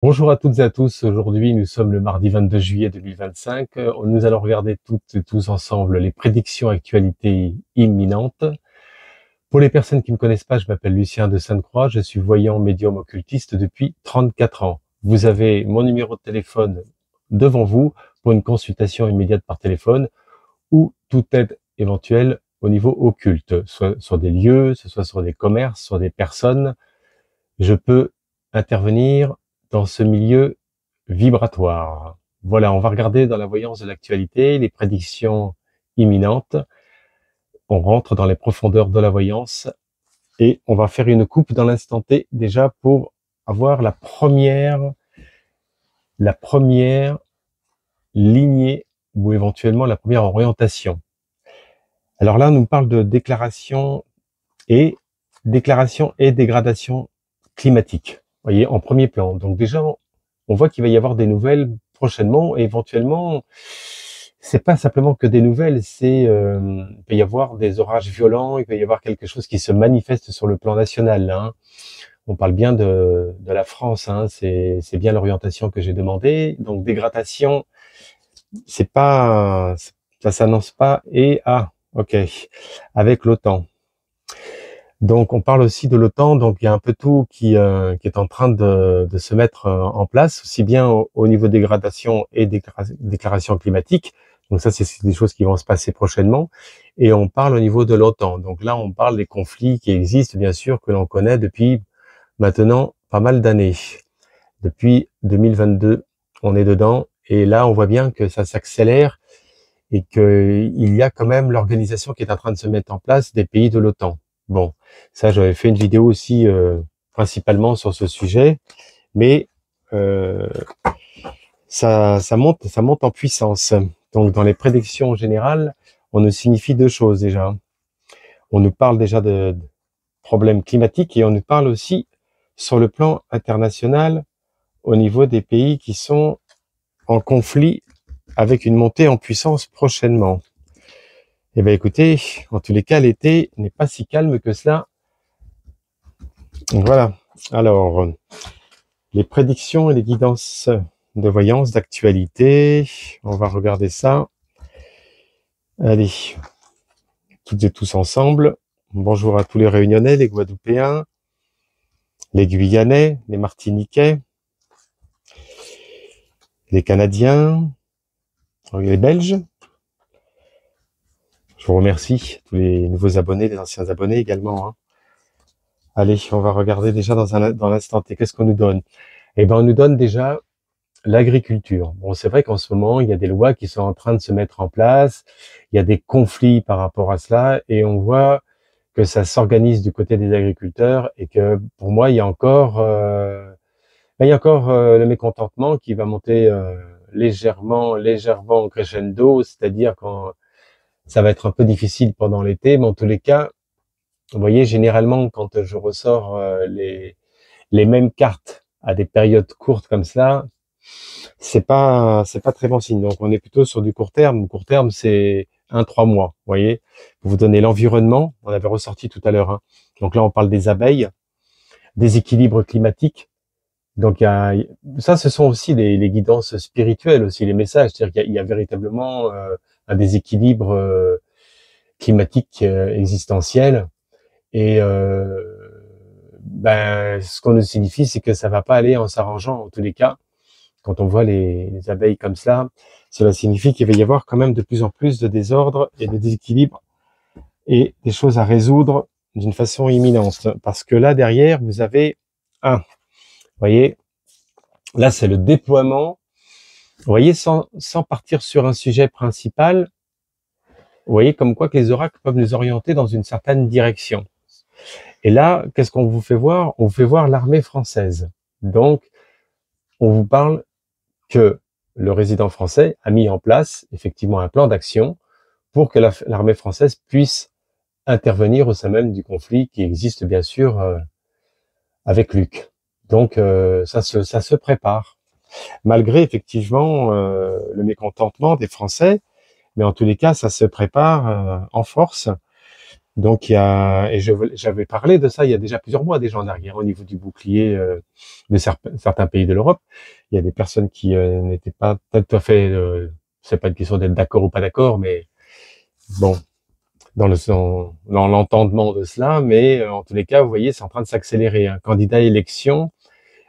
Bonjour à toutes et à tous. Aujourd'hui, nous sommes le mardi 22 juillet 2025. Nous allons regarder toutes et tous ensemble les prédictions actualités imminentes. Pour les personnes qui ne me connaissent pas, je m'appelle Lucien de Sainte-Croix. Je suis voyant médium occultiste depuis 34 ans. Vous avez mon numéro de téléphone devant vous pour une consultation immédiate par téléphone ou toute aide éventuelle au niveau occulte, soit sur des lieux, ce soit sur des commerces, sur des personnes. Je peux intervenir dans ce milieu vibratoire. Voilà, on va regarder dans la voyance de l'actualité les prédictions imminentes. On rentre dans les profondeurs de la voyance et on va faire une coupe dans l'instant T déjà pour avoir la première lignée ou éventuellement la première orientation. Alors là, on nous parle de déclaration et dégradation climatique. Vous voyez, en premier plan. Donc déjà, on voit qu'il va y avoir des nouvelles prochainement et éventuellement, c'est pas simplement que des nouvelles, il peut y avoir des orages violents, il peut y avoir quelque chose qui se manifeste sur le plan national, là, hein. On parle bien de la France, hein. C'est bien l'orientation que j'ai demandé. Donc dégradation, ça s'annonce pas ok, avec l'OTAN. Donc, on parle aussi de l'OTAN, donc il y a un peu tout qui est en train de se mettre en place, aussi bien au niveau dégradation et déclaration climatique. Donc ça, c'est des choses qui vont se passer prochainement. Et on parle au niveau de l'OTAN. Donc là, on parle des conflits qui existent, bien sûr, que l'on connaît depuis maintenant pas mal d'années. Depuis 2022, on est dedans. Et là, on voit bien que ça s'accélère et qu'il y a quand même l'organisation qui est en train de se mettre en place des pays de l'OTAN. Bon, ça j'avais fait une vidéo aussi principalement sur ce sujet, mais euh, ça monte en puissance. Donc dans les prédictions générales, on nous signifie deux choses déjà. On nous parle déjà de problèmes climatiques et on nous parle aussi sur le plan international au niveau des pays qui sont en conflit avec une montée en puissance prochainement. Eh bien écoutez, en tous les cas, l'été n'est pas si calme que cela. Voilà. Alors, les prédictions et les guidances de voyance, d'actualité. On va regarder ça. Allez, toutes et tous ensemble. Bonjour à tous les Réunionnais, les Guadeloupéens, les Guyanais, les Martiniquais, les Canadiens, les Belges. Je vous remercie, tous les nouveaux abonnés, les anciens abonnés également, hein. Allez, on va regarder déjà dans l'instant T. Qu'est-ce qu'on nous donne? Eh ben, on nous donne déjà l'agriculture. Bon, c'est vrai qu'en ce moment, il y a des lois qui sont en train de se mettre en place. Il y a des conflits par rapport à cela et on voit que ça s'organise du côté des agriculteurs et que pour moi, il y a encore le mécontentement qui va monter légèrement crescendo, c'est-à-dire quand ça va être un peu difficile pendant l'été, mais en tous les cas, vous voyez, généralement, quand je ressors les mêmes cartes à des périodes courtes comme ça, c'est pas très bon signe. Donc, on est plutôt sur du court terme. Court terme, c'est 1-3 mois, vous voyez. Pour vous donner l'environnement, on avait ressorti tout à l'heure, hein. Donc là, on parle des abeilles, des équilibres climatiques. Donc, ça, ce sont aussi les guidances spirituelles, aussi les messages. C'est-à-dire qu'il y a véritablement un déséquilibre climatique existentiel. Et ce qu'on nous signifie, c'est que ça va pas aller en s'arrangeant en tous les cas. Quand on voit les abeilles comme cela signifie qu'il va y avoir quand même de plus en plus de désordre et de déséquilibre et des choses à résoudre d'une façon imminente. Parce que là, derrière, vous avez vous voyez, là, c'est le déploiement. Vous voyez, sans partir sur un sujet principal, vous voyez comme quoi que les oracles peuvent nous orienter dans une certaine direction. Et là, qu'est-ce qu'on vous fait voir? On vous fait voir l'armée française. Donc, on vous parle que le résident français a mis en place effectivement un plan d'action pour que l'armée française puisse intervenir au sein même du conflit qui existe bien sûr avec Luc. Donc ça se prépare, malgré effectivement le mécontentement des Français, mais en tous les cas ça se prépare en force. Donc il y a, et j'avais parlé de ça il y a déjà plusieurs mois déjà en arrière au niveau du bouclier de certains pays de l'Europe. Il y a des personnes qui n'étaient pas tout à fait, c'est pas une question d'être d'accord ou pas d'accord, mais bon, dans l'entendement de cela, mais en tous les cas, vous voyez, c'est en train de s'accélérer. Un candidat à élection,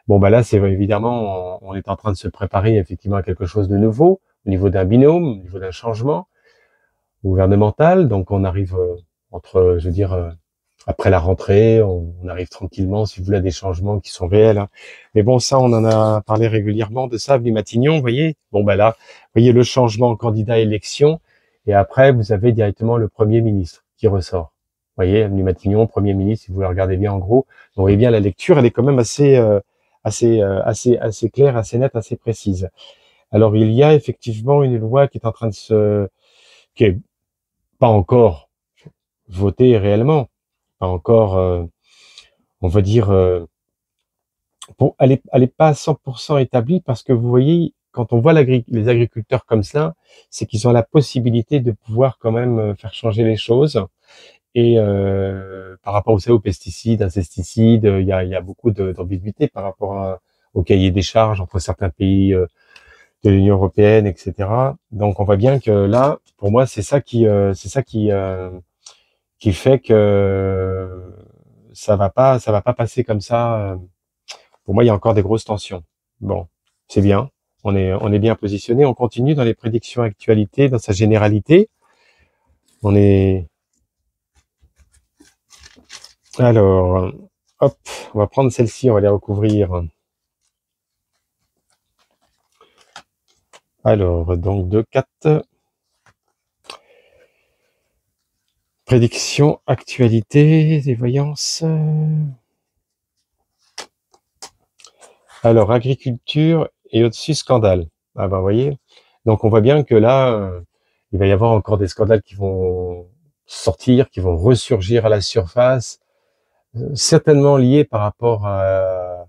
bon bah là, c'est évidemment, on est en train de se préparer effectivement à quelque chose de nouveau au niveau d'un binôme, au niveau d'un changement gouvernemental. Donc on arrive entre, je veux dire, après la rentrée, on arrive tranquillement, si vous voulez, à des changements qui sont réels, hein. Mais bon, ça, on en a parlé régulièrement de ça, Avenue Matignon, vous voyez. Bon, ben là, vous voyez le changement candidat à élection, et après, vous avez directement le Premier ministre qui ressort. Vous voyez, Avenue Matignon, Premier ministre, si vous le regardez bien en gros. Vous voyez bien, la lecture, elle est quand même assez claire, assez nette, assez précise. Alors, il y a effectivement une loi qui est en train qui est pas encore votée réellement, pas encore, on va dire, bon, elle est pas à 100% établie parce que vous voyez, quand on voit les agriculteurs comme ça, c'est qu'ils ont la possibilité de pouvoir quand même faire changer les choses. Et par rapport aux pesticides, insecticides, il y a beaucoup d'ambiguïté par rapport au cahier des charges entre certains pays de l'Union européenne, etc. Donc on voit bien que là, pour moi, c'est ça qui fait que ça va pas passer comme ça. Pour moi, il y a encore des grosses tensions. Bon, c'est bien. On est bien positionné. On continue dans les prédictions actualité, dans sa généralité. On est, alors, hop, on va prendre celle-ci, on va les recouvrir. Alors, donc, 2, 4. Prédiction, actualité, des voyances. Alors, agriculture et au-dessus, scandale. Ah ben, vous voyez. Donc, on voit bien que là, il va y avoir encore des scandales qui vont sortir, qui vont ressurgir à la surface, certainement liés par rapport à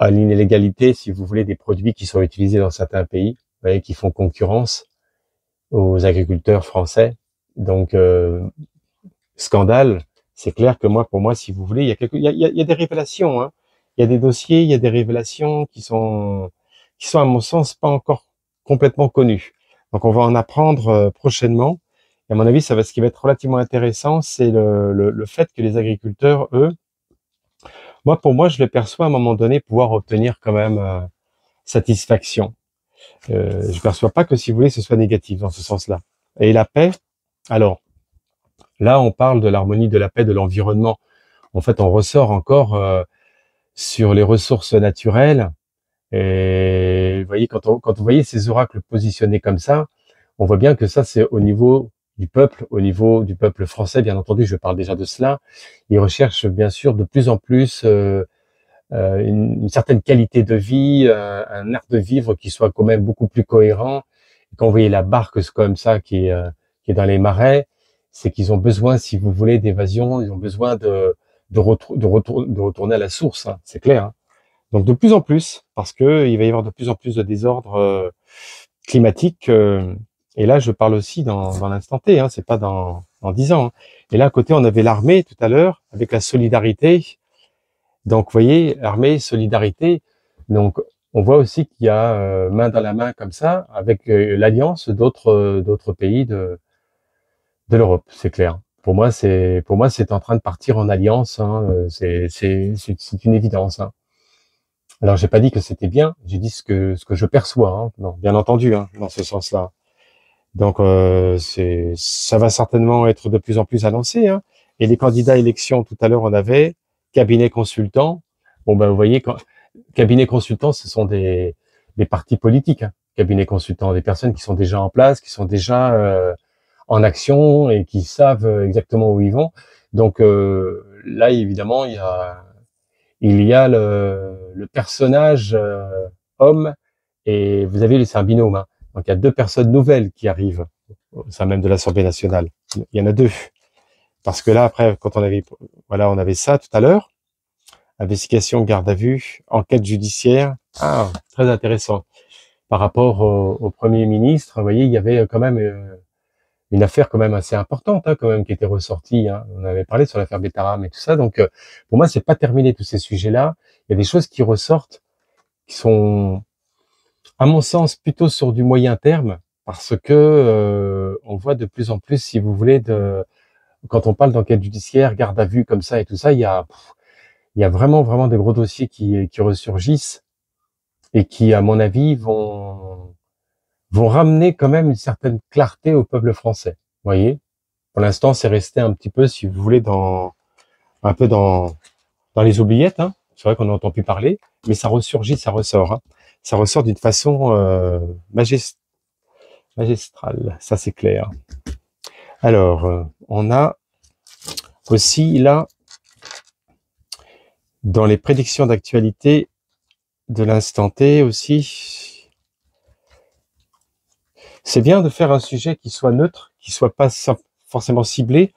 l'inégalité, si vous voulez, des produits qui sont utilisés dans certains pays, vous voyez, qui font concurrence aux agriculteurs français. Donc, scandale, c'est clair que moi, pour moi, si vous voulez, il y a des révélations, hein. Il y a des dossiers, il y a des révélations qui sont à mon sens pas encore complètement connues. Donc, on va en apprendre prochainement. Et à mon avis, ce qui va être relativement intéressant, c'est le fait que les agriculteurs, eux, pour moi, je les perçois à un moment donné pouvoir obtenir quand même satisfaction. Je perçois pas que, si vous voulez, ce soit négatif dans ce sens-là. Et la paix, alors là, on parle de l'harmonie, de la paix, de l'environnement. En fait, on ressort encore sur les ressources naturelles. Et vous voyez, quand vous voyez ces oracles positionnés comme ça, on voit bien que ça, c'est au niveau du peuple français, bien entendu, je parle déjà de cela. Ils recherchent bien sûr de plus en plus une certaine qualité de vie, un art de vivre qui soit quand même beaucoup plus cohérent. Et quand vous voyez la barque comme ça qui est dans les marais, c'est qu'ils ont besoin, si vous voulez, d'évasion, ils ont besoin de retourner à la source, hein, c'est clair, hein. Donc de plus en plus, parce que il va y avoir de plus en plus de désordre climatique. Et là, je parle aussi dans l'instant T, hein, c'est pas dans 10 ans, hein. Et là, à côté, on avait l'armée tout à l'heure, avec la solidarité. Donc, vous voyez, armée, solidarité. Donc, on voit aussi qu'il y a main dans la main comme ça, avec l'alliance d'autres pays de l'Europe, c'est clair. Pour moi, c'est en train de partir en alliance, hein, c'est une évidence, hein. Alors, j'ai pas dit que c'était bien, j'ai dit ce que je perçois, hein. Non, bien entendu, hein, dans ce sens-là. Donc, ça va certainement être de plus en plus annoncé, hein. Et les candidats à élection, tout à l'heure, on avait cabinet consultant. Bon, ben, vous voyez, cabinet consultant, ce sont des partis politiques, hein. Cabinet consultant, des personnes qui sont déjà en place, qui sont déjà en action et qui savent exactement où ils vont. Donc là, évidemment, il y a le personnage homme, et vous avez, c'est un binôme, hein. Donc il y a deux personnes nouvelles qui arrivent au sein même de l'Assemblée nationale. Il y en a deux. Parce que là, après, quand on avait ça tout à l'heure, investigation, garde à vue, enquête judiciaire. Ah, très intéressant. Par rapport au Premier ministre, vous voyez, il y avait quand même une affaire quand même assez importante, hein, quand même, qui était ressortie, hein. On avait parlé sur l'affaire Betaram et tout ça. Donc, pour moi, c'est pas terminé tous ces sujets-là. Il y a des choses qui ressortent, qui sont, à mon sens, plutôt sur du moyen terme, parce que on voit de plus en plus, si vous voulez, quand on parle d'enquête judiciaire, garde à vue comme ça et tout ça, il y a vraiment des gros dossiers qui ressurgissent et qui, à mon avis, vont ramener quand même une certaine clarté au peuple français. Vous voyez, pour l'instant, c'est resté un petit peu, si vous voulez, un peu dans les oubliettes, hein. C'est vrai qu'on n'entend plus parler, mais ça ressurgit, ça ressort, hein. Ça ressort d'une façon magistrale, ça c'est clair. Alors, on a aussi là, dans les prédictions d'actualité de l'instant T aussi, c'est bien de faire un sujet qui soit neutre, qui soit pas forcément ciblé.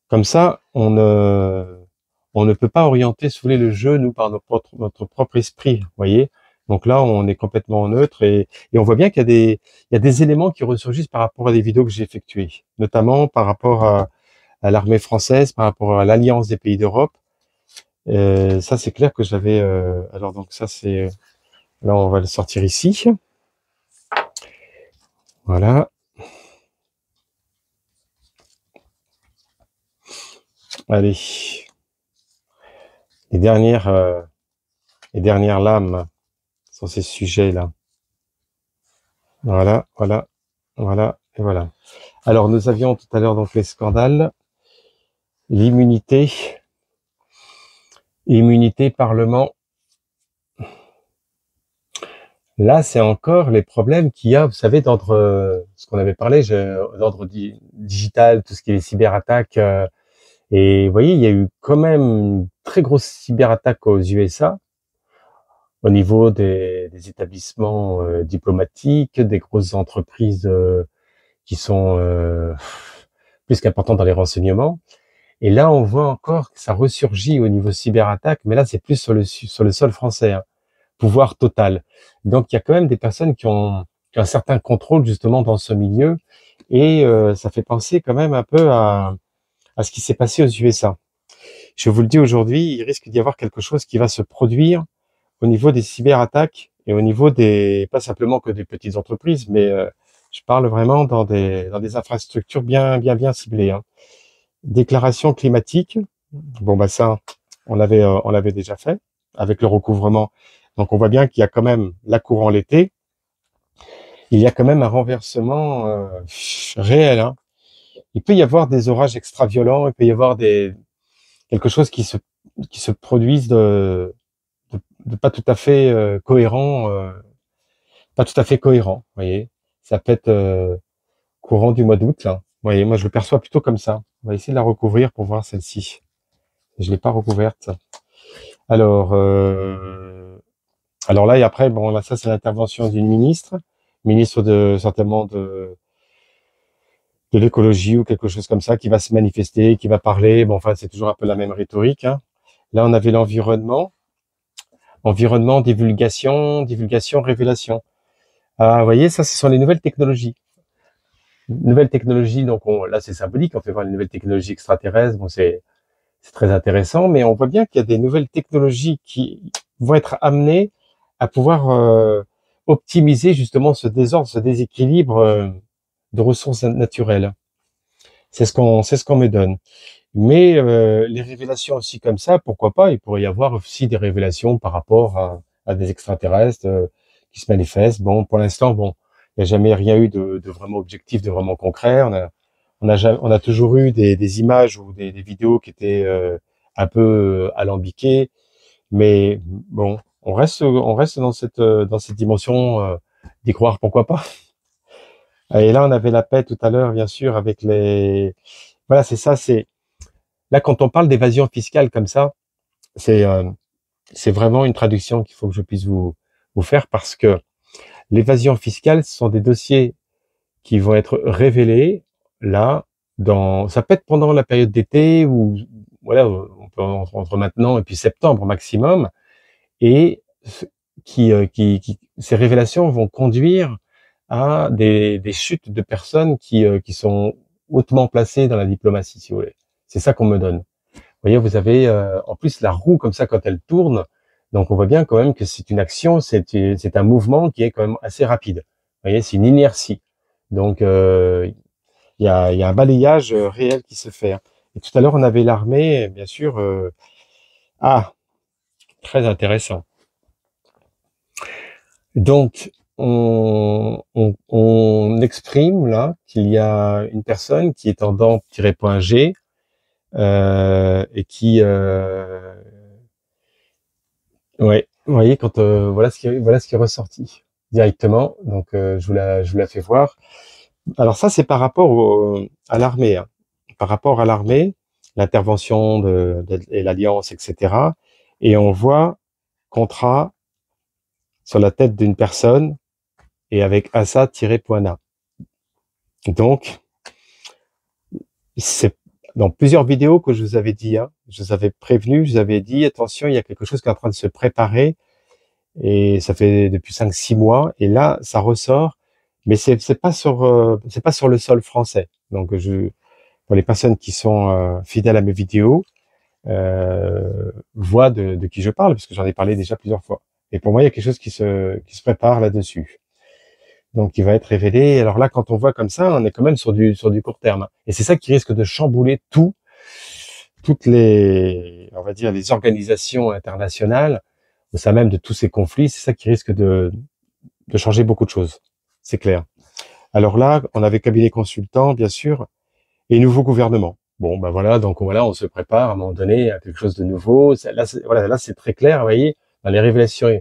Comme ça, on ne peut pas orienter, si vous voulez, le jeu, nous, par notre propre esprit, vous voyez. Donc là, on est complètement neutre et on voit bien il y a des éléments qui ressurgissent par rapport à des vidéos que j'ai effectuées, notamment par rapport à l'armée française, par rapport à l'alliance des pays d'Europe. Ça, c'est clair que j'avais. Alors donc ça, c'est là, on va le sortir ici. Voilà. Allez. Les dernières lames sur ces sujets-là. Voilà, voilà, voilà, et voilà. Alors, nous avions tout à l'heure donc les scandales, l'immunité, immunité Parlement. Là, c'est encore les problèmes qu'il y a, vous savez, d'ordre, ce qu'on avait parlé, d'ordre digital, tout ce qui est cyberattaques. Et vous voyez, il y a eu quand même une très grosse cyberattaque aux USA, au niveau des établissements diplomatiques, des grosses entreprises qui sont plus qu'importantes dans les renseignements. Et là, on voit encore que ça ressurgit au niveau cyberattaque, mais là, c'est plus sur le sol français, hein. Pouvoir total. Donc, il y a quand même des personnes qui ont un certain contrôle justement dans ce milieu, et ça fait penser quand même un peu à ce qui s'est passé aux USA. Je vous le dis aujourd'hui, il risque d'y avoir quelque chose qui va se produire au niveau des cyberattaques et au niveau pas simplement que des petites entreprises, mais je parle vraiment dans des infrastructures bien ciblées, hein. Déclaration climatique. Bon, bah ça, on l'avait déjà fait avec le recouvrement. Donc, on voit bien qu'il y a quand même, là, courant l'été, il y a quand même un renversement réel, hein. Il peut y avoir des orages extra violents, il peut y avoir quelque chose qui se produise de pas tout à fait cohérent, pas tout à fait cohérent, vous voyez. Ça peut être courant du mois d'août, là. Vous voyez, moi, je le perçois plutôt comme ça. On va essayer de la recouvrir pour voir celle-ci. Je l'ai pas recouverte. Alors, alors là, et après, bon, là, ça, c'est l'intervention d'une ministre certainement de l'écologie ou quelque chose comme ça, qui va se manifester, qui va parler. Bon, enfin, c'est toujours un peu la même rhétorique, hein. Là, on avait l'environnement, divulgation, révélation. Ah, vous voyez, ça, ce sont les nouvelles technologies. Nouvelles technologies, donc là, c'est symbolique. On fait voir les nouvelles technologies extraterrestres. Bon, c'est très intéressant, mais on voit bien qu'il y a des nouvelles technologies qui vont être amenées à pouvoir optimiser justement ce désordre, ce déséquilibre de ressources naturelles. C'est ce qu'on me donne. Mais les révélations aussi comme ça, pourquoi pas? Il pourrait y avoir aussi des révélations par rapport à des extraterrestres qui se manifestent. Bon, pour l'instant, bon, il n'y a jamais rien eu de vraiment objectif, de vraiment concret. On a toujours eu des images ou des vidéos qui étaient un peu alambiquées, mais bon, on reste dans cette dimension d'y croire, pourquoi pas. Et là, on avait la paix tout à l'heure, bien sûr, avec voilà, c'est ça, c'est là quand on parle d'évasion fiscale comme ça, c'est c'est vraiment une traduction qu'il faut que je puisse vous faire parce que l'évasion fiscale, ce sont des dossiers qui vont être révélés là ça peut être pendant la période d'été ou voilà, on peut entre maintenant et puis septembre maximum, et ces révélations vont conduire à des chutes de personnes qui sont hautement placées dans la diplomatie, si vous voulez. C'est ça qu'on me donne. Vous voyez, vous avez en plus la roue comme ça quand elle tourne, donc on voit bien quand même que c'est une action, c'est un mouvement qui est quand même assez rapide. Vous voyez, c'est une inertie. Donc il y a un balayage réel qui se fait, hein. Et tout à l'heure, on avait l'armée, bien sûr. Ah, très intéressant. Donc, on exprime là qu'il y a une personne qui est en dent-G et qui, ouais, vous voyez, quand voilà ce qui est ressorti directement. Donc, je vous la fais voir. Alors ça, c'est par rapport à l'armée, hein. Par rapport à l'armée, l'intervention et l'alliance, etc. Et on voit contrat sur la tête d'une personne et avec Assa-Point-A. Donc, c'est dans plusieurs vidéos que je vous avais dit, hein, je vous avais prévenu, je vous avais dit, attention, il y a quelque chose qui est en train de se préparer, et ça fait depuis 5-6 mois, et là, ça ressort, mais c'est pas sur le sol français. Donc, pour les personnes qui sont fidèles à mes vidéos, voient de qui je parle, parce que j'en ai parlé déjà plusieurs fois. Et pour moi, il y a quelque chose qui se prépare là-dessus. Donc, qui va être révélé. Alors là, quand on voit comme ça, on est quand même sur du court terme. Et c'est ça qui risque de chambouler toutes les, on va dire, les organisations internationales, au sein même de tous ces conflits. C'est ça qui risque de changer beaucoup de choses. C'est clair. Alors là, on avait cabinet consultant, bien sûr, et nouveau gouvernement. Bon, ben voilà, donc voilà, on se prépare à un moment donné à quelque chose de nouveau. Là, c'est très clair, vous voyez, dans les révélations,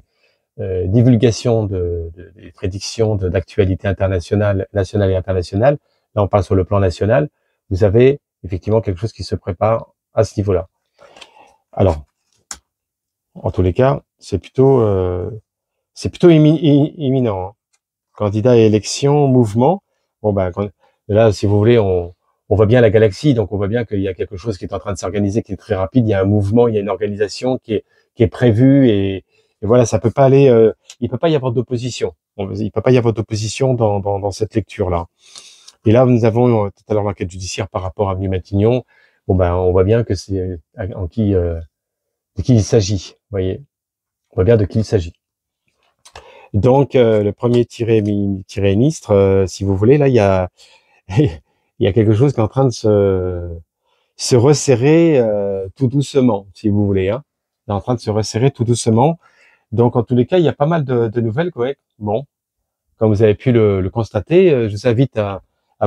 divulgation des prédictions d'actualité internationale, nationale et internationale. Là, on parle sur le plan national. Vous avez effectivement quelque chose qui se prépare à ce niveau-là. Alors, en tous les cas, c'est plutôt imminent, hein. Candidat à élection, mouvement. Bon, ben, là, si vous voulez, on voit bien la galaxie, donc on voit bien qu'il y a quelque chose qui est en train de s'organiser, qui est très rapide. Il y a un mouvement, il y a une organisation qui est prévue, et voilà, ça peut pas aller. Il peut pas y avoir d'opposition. Il peut pas y avoir d'opposition dans cette lecture-là. Et là, nous avons tout à l'heure l'enquête judiciaire par rapport à Avenue Matignon. Bon, ben, on voit bien que c'est de qui il s'agit. Vous voyez, on voit bien de qui il s'agit. Donc, le premier tiré ministre, si vous voulez, là, il y a il y a quelque chose qui est en train de se resserrer tout doucement, si vous voulez, hein. Il est en train de se resserrer tout doucement. Donc, en tous les cas, il y a pas mal de nouvelles, quoi. Bon, comme vous avez pu le constater, je vous invite à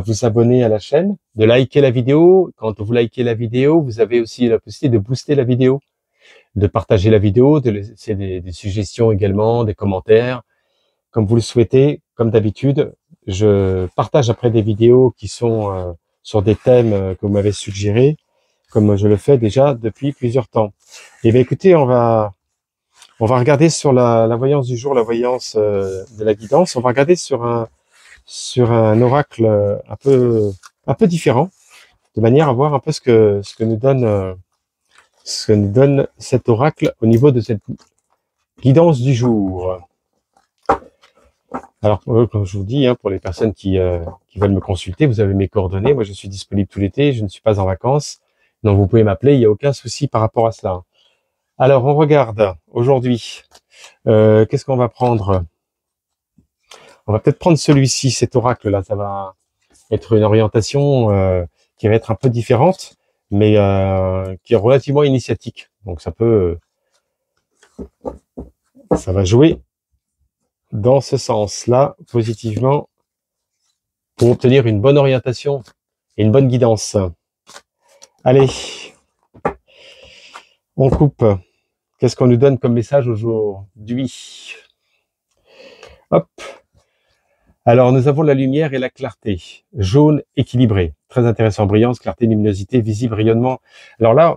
vous abonner à la chaîne, de liker la vidéo. Quand vous likez la vidéo, vous avez aussi la possibilité de booster la vidéo, de partager la vidéo, de laisser des suggestions également, des commentaires, comme vous le souhaitez. Comme d'habitude, je partage après des vidéos qui sont sur des thèmes que vous m'avez suggérés, comme je le fais déjà depuis plusieurs temps. Et bien écoutez, on va regarder sur la voyance du jour, la voyance de la guidance. On va regarder sur un oracle un peu différent, de manière à voir un peu ce que nous donne cet oracle au niveau de cette guidance du jour. Alors, comme je vous dis, hein, pour les personnes qui veulent me consulter, vous avez mes coordonnées. Moi, je suis disponible tout l'été, je ne suis pas en vacances. Donc, vous pouvez m'appeler, il n'y a aucun souci par rapport à cela. Alors, on regarde aujourd'hui. Qu'est-ce qu'on va prendre? On va peut-être prendre celui-ci, cet oracle-là. Ça va être une orientation qui va être un peu différente, mais qui est relativement initiatique. Donc, ça va jouer dans ce sens-là, positivement, pour obtenir une bonne orientation et une bonne guidance. Allez, on coupe. Qu'est-ce qu'on nous donne comme message aujourd'hui? Hop. Alors, nous avons la lumière et la clarté. Jaune équilibré. Très intéressant. Brillance, clarté, luminosité, visible, rayonnement. Alors là,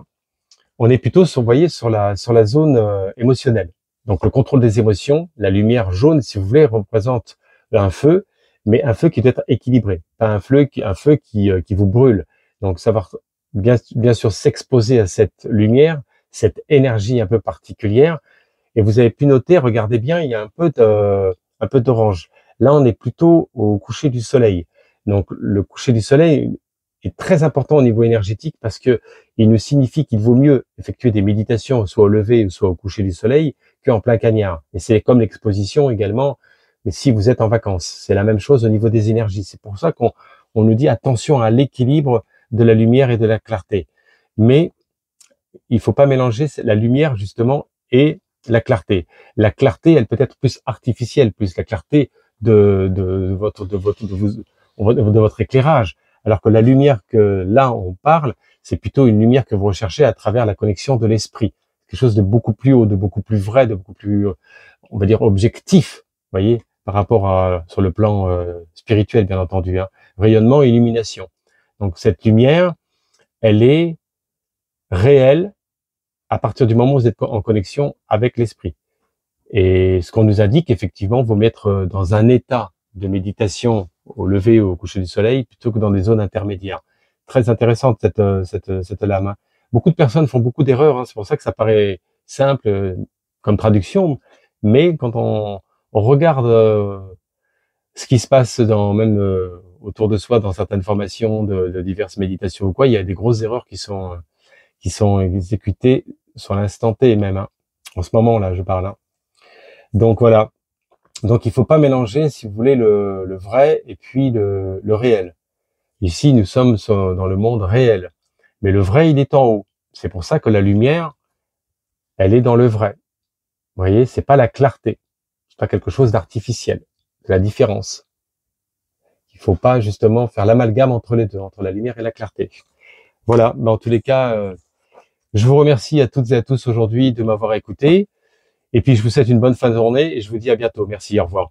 on est plutôt, vous voyez, sur la zone émotionnelle. Donc, le contrôle des émotions. La lumière jaune, si vous voulez, représente un feu, mais un feu qui doit être équilibré. Pas un feu qui vous brûle. Donc, savoir bien sûr s'exposer à cette lumière, cette énergie un peu particulière. Et vous avez pu noter, regardez bien, il y a un peu d'orange. Là, on est plutôt au coucher du soleil. Donc, le coucher du soleil est très important au niveau énergétique parce que il nous signifie qu'il vaut mieux effectuer des méditations soit au lever ou soit au coucher du soleil qu'en plein cagnard. Et c'est comme l'exposition également, mais si vous êtes en vacances, c'est la même chose au niveau des énergies. C'est pour ça qu'on nous dit attention à l'équilibre de la lumière et de la clarté. Mais il faut pas mélanger la lumière justement et la clarté. La clarté, elle peut être plus artificielle, plus la clarté de votre éclairage. Alors que la lumière que là on parle, c'est plutôt une lumière que vous recherchez à travers la connexion de l'esprit. Quelque chose de beaucoup plus haut, de beaucoup plus vrai, de beaucoup plus, on va dire, objectif, voyez, par rapport à, sur le plan spirituel, bien entendu, hein. Rayonnement et illumination. Donc cette lumière, elle est réelle à partir du moment où vous êtes en connexion avec l'esprit. Et ce qu'on nous indique, effectivement, vous mettre dans un état de méditation au lever ou au coucher du soleil plutôt que dans des zones intermédiaires. Très intéressante cette lame, hein. Beaucoup de personnes font beaucoup d'erreurs, hein. C'est pour ça que ça paraît simple comme traduction, mais quand on regarde ce qui se passe dans même autour de soi dans certaines formations de diverses méditations ou quoi, il y a des grosses erreurs qui sont exécutées sur l'instant T même, hein. En ce moment là, je parle, hein. Donc voilà. Donc il faut pas mélanger, si vous voulez, le vrai et puis le réel. Ici, nous sommes dans le monde réel, mais le vrai, il est en haut. C'est pour ça que la lumière, elle est dans le vrai. Vous voyez, c'est pas la clarté, c'est pas quelque chose d'artificiel. C'est la différence. Il faut pas justement faire l'amalgame entre les deux, entre la lumière et la clarté. Voilà. Mais en tous les cas, je vous remercie à toutes et à tous aujourd'hui de m'avoir écouté. Et puis je vous souhaite une bonne fin de journée et je vous dis à bientôt. Merci, au revoir.